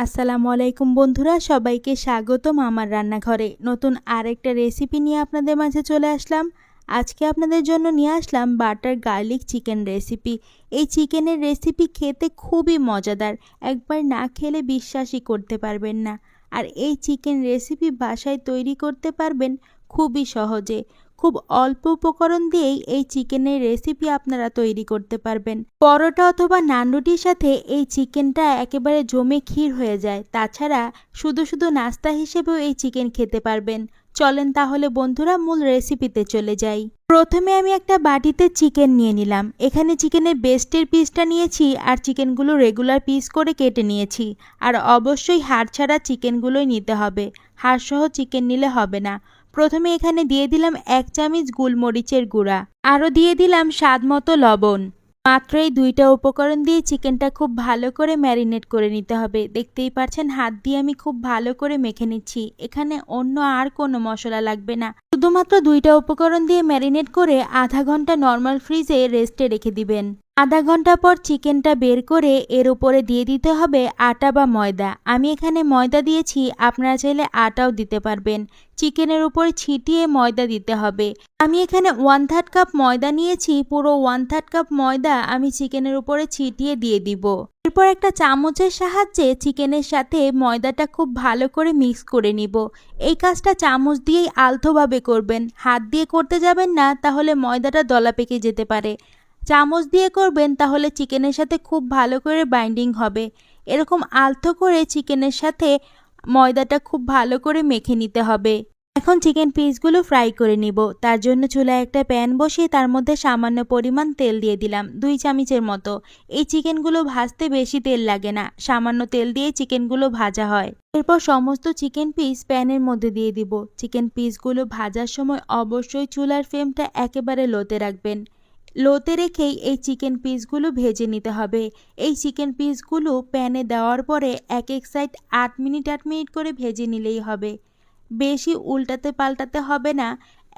আসসালামু আলাইকুম বন্ধুরা, সবাইকে স্বাগতম আমার রান্নাঘরে। নতুন আরেকটা রেসিপি নিয়ে আপনাদের মাঝে চলে আসলাম। আজকে আপনাদের জন্য নিয়ে আসলাম বাটার গার্লিক চিকেন রেসিপি। এই চিকেনের রেসিপি খেতে খুবই মজাদার, একবার না খেলে বিশ্বাসই করতে পারবেন না। আর এই চিকেন রেসিপি বাসায় তৈরি করতে পারবেন খুবই সহজে। খুব অল্প উপকরণ দিয়েই এই চিকেনের রেসিপি আপনারা তৈরি করতে পারবেন। পরোটা অথবা নান রুটির সাথে এই চিকেনটা একেবারে জমে ক্ষীর হয়ে যায়। তাছাড়া শুধু নাস্তা হিসেবেও এই চিকেন খেতে পারবেন। চলেন তাহলে বন্ধুরা মূল রেসিপিতে চলে যাই। প্রথমে আমি একটা বাটিতে চিকেন নিয়ে নিলাম। এখানে চিকেনের বেস্টের পিসটা নিয়েছি আর চিকেনগুলো রেগুলার পিস করে কেটে নিয়েছি। আর অবশ্যই হাড় ছাড়া চিকেনগুলোই নিতে হবে, হাড়সহ চিকেন নিলে হবে না। প্রথমে এখানে দিয়ে দিলাম 1 চামচ গোলমরিচের গুঁড়া, আরও দিয়ে দিলাম স্বাদ মতো লবণ। মাত্র এই দুইটা উপকরণ দিয়ে চিকেনটা খুব ভালো করে ম্যারিনেট করে নিতে হবে। দেখতেই পাচ্ছেন হাত দিয়ে আমি খুব ভালো করে মেখে নিচ্ছি। এখানে অন্য আর কোনো মশলা লাগবে না, শুধুমাত্র দুইটা উপকরণ দিয়ে ম্যারিনেট করে আধা ঘন্টা নর্মাল ফ্রিজে রেস্টে রেখে দিবেন। আধা ঘন্টা পর চিকেনটা বের করে এর উপরে দিয়ে দিতে হবে আটা বা ময়দা। আমি এখানে ময়দা দিয়েছি, আপনারা চাইলে আটাও দিতে পারবেন। চিকেনের উপরে ছিটিয়ে ময়দা দিতে হবে। আমি এখানে 1/3 কাপ ময়দা নিয়েছি, পুরো 1/3 কাপ ময়দা আমি চিকেনের উপরে ছিটিয়ে দিয়ে দিব। এরপর একটা চামচের সাহায্যে চিকেনের সাথে ময়দাটা খুব ভালো করে মিক্স করে নিব। এই কাজটা চামচ দিয়েই আলতোভাবে করবেন, হাত দিয়ে করতে যাবেন না, তাহলে ময়দাটা দলা পেকে যেতে পারে। চামচ দিয়ে করবেন, তাহলে চিকেনের সাথে খুব ভালো করে বাইন্ডিং হবে। এরকম আলতো করে চিকেনের সাথে ময়দাটা খুব ভালো করে মেখে নিতে হবে। এখন চিকেন পিসগুলো ফ্রাই করে নিব। তার জন্য চুলায় একটা প্যান বসিয়ে তার মধ্যে সামান্য পরিমাণ তেল দিয়ে দিলাম, 2 চামচের মতো। এই চিকেনগুলো ভাজতে বেশি তেল লাগে না, সামান্য তেল দিয়ে চিকেনগুলো ভাজা হয়। এরপর সমস্ত চিকেন পিস প্যানের মধ্যে দিয়ে দিব। চিকেন পিসগুলো ভাজার সময় অবশ্যই চুলার ফ্লেমটা একেবারে লোতে রাখবেন। লোতে রেখেই এই চিকেন পিসগুলো ভেজে নিতে হবে। এই চিকেন পিসগুলো প্যানে দেওয়ার পরে এক এক সাইড 8 মিনিট করে ভেজে নিলেই হবে। বেশি উল্টাতে পাল্টাতে হবে না।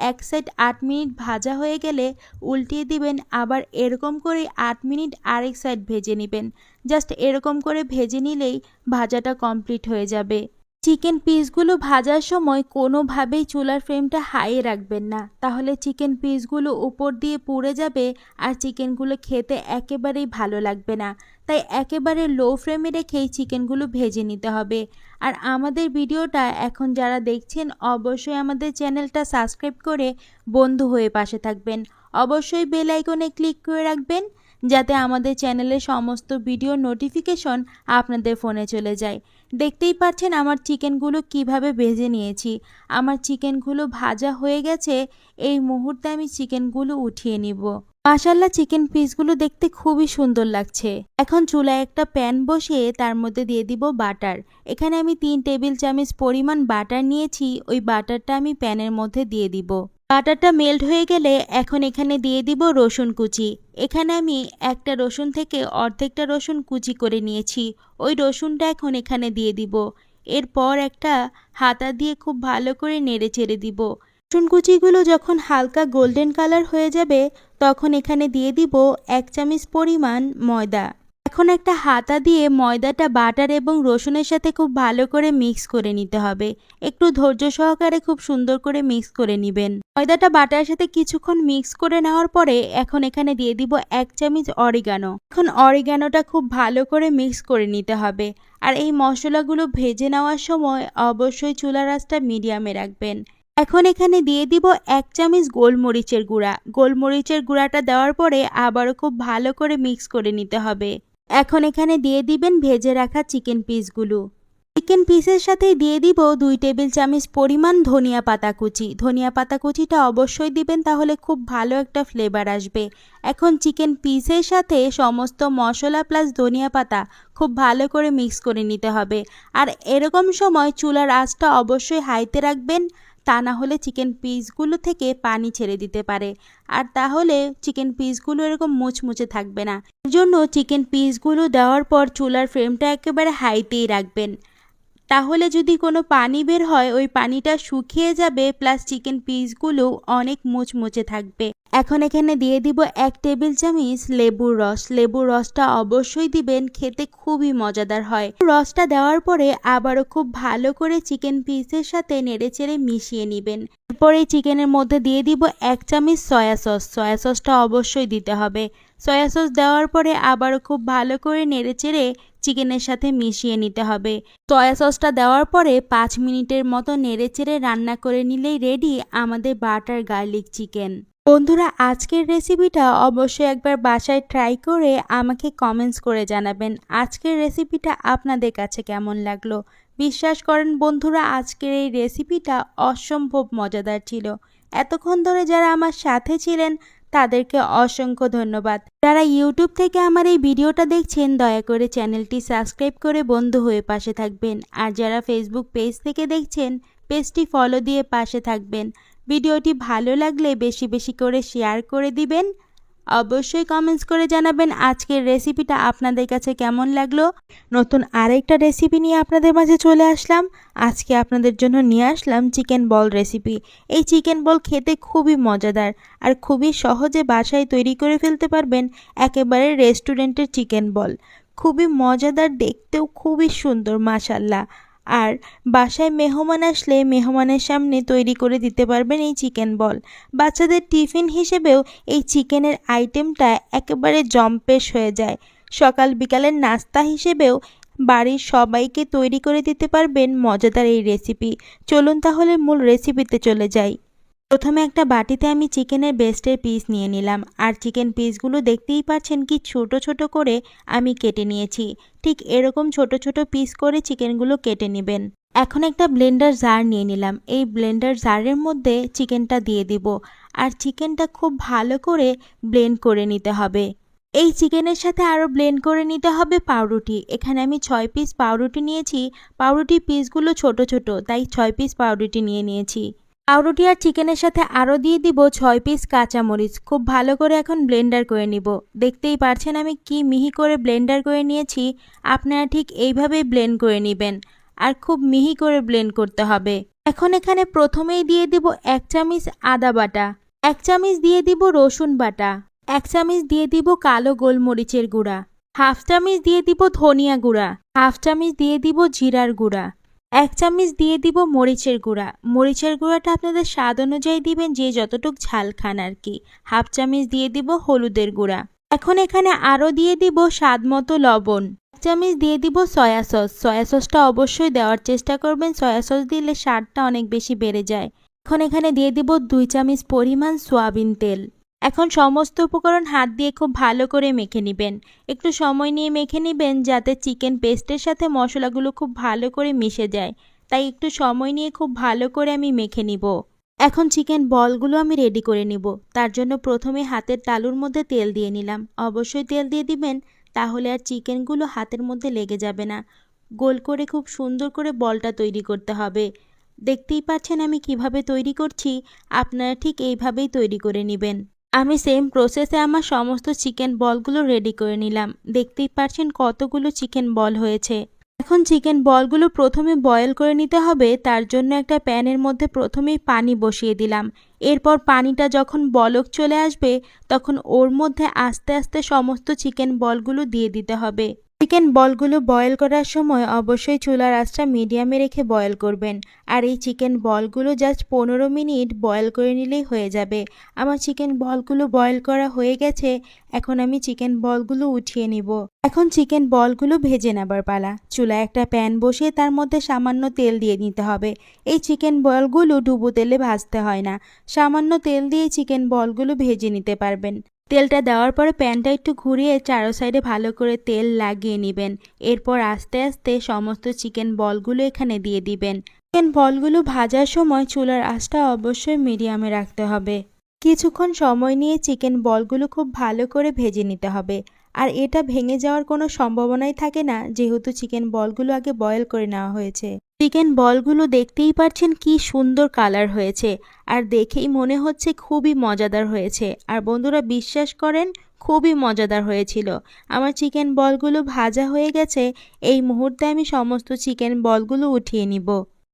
এক সাইড 8 মিনিট ভাজা হয়ে গেলে উল্টিয়ে দিবেন, আবার এরকম করে 8 মিনিট আরেক সাইড ভেজে নেবেন। জাস্ট এরকম করে ভেজে নিলেই ভাজাটা কমপ্লিট হয়ে যাবে। চিকেন পিসগুলো ভাজার সময় কোনোভাবেই চুলার ফ্লেমটা হাইয়ে রাখবেন না, তাহলে চিকেন পিসগুলো উপর দিয়ে পুড়ে যাবে আর চিকেনগুলো খেতে একেবারেই ভালো লাগবে না। তাই একেবারে লো ফ্লেমে রেখেই চিকেনগুলো ভেজে নিতে হবে। আর আমাদের ভিডিওটা এখন যারা দেখছেন অবশ্যই আমাদের চ্যানেলটা সাবস্ক্রাইব করে বন্ধু হয়ে পাশে থাকবেন। অবশ্যই বেল আইকনে ক্লিক করে রাখবেন, যাতে আমাদের চ্যানেলের সমস্ত ভিডিও নোটিফিকেশন আপনাদের ফোনে চলে যায়। দেখতেই পাচ্ছেন আমার চিকেনগুলো কিভাবে ভেজে নিয়েছি। আমার চিকেনগুলো ভাজা হয়ে গেছে। এই মুহূর্তে আমি চিকেনগুলো উঠিয়ে নিব। মাশাআল্লাহ, চিকেন পিসগুলো দেখতে খুবই সুন্দর লাগছে। এখন চুলায় একটা প্যান বসিয়ে তার মধ্যে দিয়ে দিব বাটার। এখানে আমি 3 টেবিল চামচ পরিমাণ বাটার নিয়েছি। ওই বাটারটা আমি প্যানের মধ্যে দিয়ে দিব। বাটারটা মেল্ট হয়ে গেলে এখন এখানে দিয়ে দিব রসুন কুচি। এখানে আমি একটা রসুন থেকে অর্ধেকটা রসুন কুচি করে নিয়েছি। ওই রসুনটা এখন এখানে দিয়ে দিব। এরপর একটা হাতা দিয়ে খুব ভালো করে নেড়ে চেড়ে দিব। রসুন কুচিগুলো যখন হালকা গোল্ডেন কালার হয়ে যাবে তখন এখানে দিয়ে দিব 1 চামচ পরিমাণ ময়দা। এখন একটা হাতা দিয়ে ময়দাটা বাটার এবং রসুনের সাথে খুব ভালো করে মিক্স করে নিতে হবে। একটু ধৈর্য সহকারে খুব সুন্দর করে মিক্স করে নেবেন। ময়দাটা বাটারের সাথে কিছুক্ষণ মিক্স করে নেওয়ার পরে এখন এখানে দিয়ে দিব 1 চামচ অরিগানো। এখন অরিগানোটা খুব ভালো করে মিক্স করে নিতে হবে। আর এই মশলাগুলো ভেজে নেওয়ার সময় অবশ্যই চুলার আঁচটা মিডিয়ামে রাখবেন। এখন এখানে দিয়ে দিব 1 চামচ গোলমরিচের গুঁড়া। গোলমরিচের গুঁড়াটা দেওয়ার পরে আবারও খুব ভালো করে মিক্স করে নিতে হবে। এখন এখানে দিয়ে দিবেন ভেজে রাখা চিকেন পিসগুলো। চিকেন পিসের সাথে দিয়ে দিব 2 টেবিল চামচ পরিমাণ ধনিয়া পাতা কুচি। ধনিয়া পাতা কুচিটা অবশ্যই দিবেন, তাহলে খুব ভালো একটা ফ্লেভার আসবে। এখন চিকেন পিসের সাথে সমস্ত মশলা প্লাস ধনিয়া পাতা খুব ভালো করে মিক্স করে নিতে হবে। আর এরকম সময় চুলার আঁচটা অবশ্যই হাইতে রাখবেন, তা না হলে চিকেন পিসগুলো থেকে পানি ছেড়ে দিতে পারে। আর তাহলে চিকেন পিসগুলো এরকম মুচমুচে থাকবে না। এর জন্য চিকেন পিসগুলো দেওয়ার পর চুলার ফ্লেমটা একেবারে হাইতেই রাখবেন। তাহলে যদি কোনো পানি বের হয় ওই পানিটা শুকিয়ে যাবে, প্লাস চিকেন পিসগুলো অনেক মুচমুচে থাকবে। এখন এখানে দিয়ে দিব 1 টেবিল চামচ লেবুর রস। লেবুর রসটা অবশ্যই দিবেন, খেতে খুবই মজাদার হয়। রসটা দেওয়ার পরে আবারও খুব ভালো করে চিকেন পিসের সাথে নেড়েচেড়ে মিশিয়ে নেবেন। এরপর এই চিকেনের মধ্যে দিয়ে দিব 1 চামচ সয়া সস। সয়া সসটা অবশ্যই দিতে হবে। সয়া সস দেওয়ার পরে আবারও খুব ভালো করে নেড়েচেড়ে চিকেনের সাথে মিশিয়ে নিতে হবে। সয়া সসটা দেওয়ার পরে 5 মিনিটের মতো নেড়েচেড়ে রান্না করে নিলেই রেডি আমাদের বাটার গার্লিক চিকেন। বন্ধুরা, আজকের রেসিপিটা অবশ্যই একবার বাসায় ট্রাই করে আমাকে কমেন্টস করে জানাবেন আজকের রেসিপিটা আপনাদের কাছে কেমন লাগলো। বিশ্বাস করেন বন্ধুরা, আজকের এই রেসিপিটা অসম্ভব মজাদার ছিল। এতক্ষণ ধরে যারা আমার সাথে ছিলেন তাদেরকে অসংখ্য ধন্যবাদ। যারা ইউটিউব থেকে আমার এই ভিডিওটা দেখছেন দয়া করে চ্যানেলটি সাবস্ক্রাইব করে বন্ধু হয়ে পাশে থাকবেন। আর যারা ফেসবুক পেজ থেকে দেখছেন পেজটি ফলো দিয়ে পাশে থাকবেন। ভিডিওটি ভালো লাগলে বেশি বেশি করে শেয়ার করে দিবেন। অবশ্যই কমেন্টস করে জানাবেন আজকের রেসিপিটা আপনাদের কাছে কেমন লাগলো। নতুন আরেকটা রেসিপি নিয়ে আপনাদের মাঝে চলে আসলাম। আজকে আপনাদের জন্য নিয়ে আসলাম চিকেন বল রেসিপি। এই চিকেন বল খেতে খুবই মজাদার আর খুবই সহজে বাসায় তৈরি করে ফেলতে পারবেন একেবারে রেস্টুরেন্টের চিকেন বল। খুবই মজাদার, দেখতেও খুবই সুন্দর মাশাল্লাহ। আর বাসায় মেহমান আসলে মেহমানের সামনে তৈরি করে দিতে পারবেন এই চিকেন বল। বাচ্চাদের টিফিন হিসেবেও এই চিকেনের আইটেমটা একেবারে জম্পেশ হয়ে যায়। সকাল বিকালের নাস্তা হিসেবেও বাড়ির সবাইকে তৈরি করে দিতে পারবেন মজাদার এই রেসিপি। চলুন তাহলে মূল রেসিপিতে চলে যাই। প্রথমে একটা বাটিতে আমি চিকেনের ব্রেস্টের পিস নিয়ে নিলাম। আর চিকেন পিসগুলো দেখতেই পাচ্ছেন কি ছোট ছোট করে আমি কেটে নিয়েছি। ঠিক এরকম ছোট ছোট পিস করে চিকেনগুলো কেটে নেবেন। এখন একটা ব্লেন্ডার জার নিয়ে নিলাম। এই ব্লেন্ডার জারের মধ্যে চিকেনটা দিয়ে দিব। আর চিকেনটা খুব ভালো করে ব্লেন্ড করে নিতে হবে। এই চিকেনের সাথে আরও ব্লেন্ড করে নিতে হবে পাউরুটি। এখানে আমি 6 পিস পাউরুটি নিয়েছি। পাউরুটি পিসগুলো ছোট ছোট, তাই 6 পিস পাউরুটি নিয়েছি। পাউরুটি আর চিকেনের সাথে আরও দিয়ে দিব 6 পিস কাঁচামরিচ। খুব ভালো করে এখন ব্লেন্ডার করে নিব। দেখতেই পারছেন আমি কি মিহি করে ব্লেন্ডার করে নিয়েছি। আপনারা ঠিক এইভাবেই ব্লেন্ড করে নেবেন আর খুব মিহি করে ব্লেন্ড করতে হবে। এখন এখানে প্রথমেই দিয়ে দিব 1 চামচ আদা বাটা, 1 চামচ দিয়ে দিব রসুন বাটা, 1 চামচ দিয়ে দিব কালো গোলমরিচের গুঁড়া, 1/2 চামচ দিয়ে দিব ধনিয়া গুঁড়া, 1/2 চামচ দিয়ে দিব জিরার গুঁড়া, 1 চামচ দিয়ে দিব মরিচের গুঁড়া। মরিচের গুঁড়াটা আপনাদের স্বাদ অনুযায়ী দিবেন, যে যতটুক ঝাল খান আর কি। 1/2 চামচ দিয়ে দিব হলুদের গুঁড়া। এখন এখানে আরও দিয়ে দিব স্বাদ মতো লবণ। 1 চামচ দিয়ে দিব সয়া সস। সয়া সসটা অবশ্যই দেওয়ার চেষ্টা করবেন, সয়া সস দিলে স্বাদটা অনেক বেশি বেড়ে যায়। এখন এখানে দিয়ে দিব 2 চামচ পরিমাণ সয়াবিন তেল। এখন সমস্ত উপকরণ হাত দিয়ে খুব ভালো করে মেখে নেবেন। একটু সময় নিয়ে মেখে নেবেন যাতে চিকেন পেস্টের সাথে মশলাগুলো খুব ভালো করে মিশে যায়। তাই একটু সময় নিয়ে খুব ভালো করে আমি মেখে নিব। এখন চিকেন বলগুলো আমি রেডি করে নিব। তার জন্য প্রথমে হাতের তালুর মধ্যে তেল দিয়ে নিলাম। অবশ্যই তেল দিয়ে দিবেন, তাহলে আর চিকেনগুলো হাতের মধ্যে লেগে যাবে না। গোল করে খুব সুন্দর করে বলটা তৈরি করতে হবে। দেখতেই পাচ্ছেন আমি কিভাবে তৈরি করছি, আপনারা ঠিক এইভাবেই তৈরি করে নেবেন। আমি সেম প্রসেসে আমার সমস্ত চিকেন বলগুলো রেডি করে নিলাম। দেখতেই পাচ্ছেন কতগুলো চিকেন বল হয়েছে। এখন চিকেন বলগুলো প্রথমে বয়েল করে নিতে হবে। তার জন্য একটা প্যানের মধ্যে প্রথমেই পানি বসিয়ে দিলাম। এরপর পানিটা যখন বলক চলে আসবে তখন ওর মধ্যে আস্তে আস্তে সমস্ত চিকেন বলগুলো দিয়ে দিতে হবে। চিকেন বলগুলো বয়েল করার সময় অবশ্যই চুলার আঁচটা মিডিয়ামে রেখে বয়েল করবেন। আর এই চিকেন বলগুলো জাস্ট 15 মিনিট বয়েল করে নিলেই হয়ে যাবে। আমার চিকেন বলগুলো বয়েল করা হয়ে গেছে। এখন আমি চিকেন বলগুলো উঠিয়ে নিব। এখন চিকেন বলগুলো ভেজে নেবার পালা। চুলায় একটা প্যান বসিয়ে তার মধ্যে সামান্য তেল দিয়ে নিতে হবে। এই চিকেন বলগুলো ডুবো তেলে ভাজতে হয় না, সামান্য তেল দিয়ে চিকেন বলগুলো ভেজে নিতে পারবেন। তেলটা দেওয়ার পরে প্যানটা একটু ঘুরিয়ে চারো সাইডে ভালো করে তেল লাগিয়ে নেবেন। এরপর আস্তে আস্তে সমস্ত চিকেন বলগুলো এখানে দিয়ে দিবেন। চিকেন বলগুলো ভাজার সময় চুলার আঁচটা অবশ্যই মিডিয়ামে রাখতে হবে। কিছুক্ষণ সময় নিয়ে চিকেন বলগুলো খুব ভালো করে ভেজে নিতে হবে। আর এটা ভেঙে যাওয়ার কোনো সম্ভাবনাই থাকে না, যেহেতু চিকেন বলগুলো আগে বয়েল করে নেওয়া হয়েছে। চিকেন বলগুলো দেখতেই পাচ্ছেন কি সুন্দর কালার হয়েছে, আর দেখেই মনে হচ্ছে খুবই মজাদার হয়েছে। আর বন্ধুরা বিশ্বাস করেন, খুবই মজাদার হয়েছিল। আমার চিকেন বলগুলো ভাজা হয়ে গেছে। এই মুহূর্তে আমি সমস্ত চিকেন বলগুলো উঠিয়ে নিব।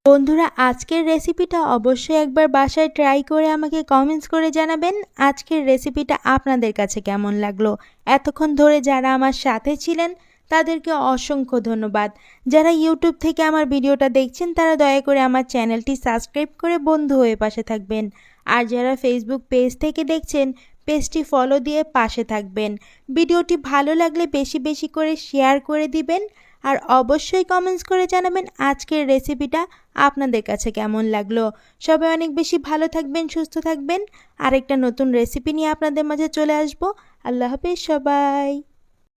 বন্ধুরা আজকের রেসিপিটা অবশ্যই একবার বাসায় ট্রাই করে আমাকে কমেন্টস করে জানাবেন আজকের রেসিপিটা আপনাদের কাছে কেমন লাগলো। এতক্ষণ ধরে যারা আমার সাথে ছিলেন তাদেরকে অসংখ্য ধন্যবাদ। যারা ইউটিউব থেকে আমার ভিডিওটা দেখছেন তারা দয়া করে আমার চ্যানেলটি সাবস্ক্রাইব করে বন্ধু হয়ে পাশে থাকবেন। আর যারা ফেসবুক পেজ থেকে দেখছেন পেজটি ফলো দিয়ে পাশে থাকবেন। ভিডিওটি ভালো লাগলে বেশি বেশি করে শেয়ার করে দিবেন। আর অবশ্যই কমেন্টস করে জানাবেন আজকের রেসিপিটা আপনাদের কাছে কেমন লাগলো। সবাই অনেক বেশি ভালো থাকবেন, সুস্থ থাকবেন। আরেকটা নতুন রেসিপি নিয়ে আপনাদের মাঝে চলে আসবো। আল্লাহ হাফেজ সবাই।